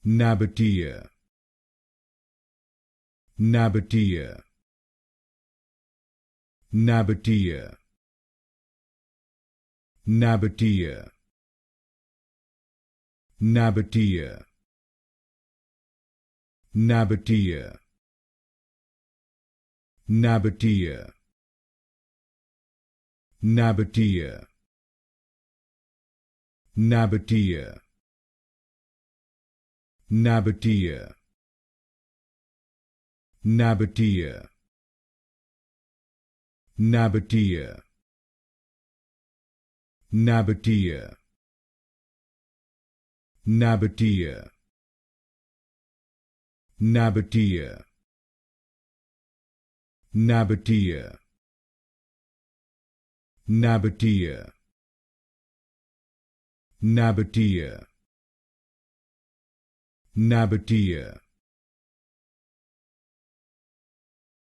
Nabataea, Nabataea, Nabataea, Nabataea, Nabataea, Nabataea, Nabataea, Nabataea, Nabataea, Nabataea, Nabataea, Nabataea, Nabataea, Nabataea, Nabataea, Nabataea, Nabataea, Nabataea, Nabataea,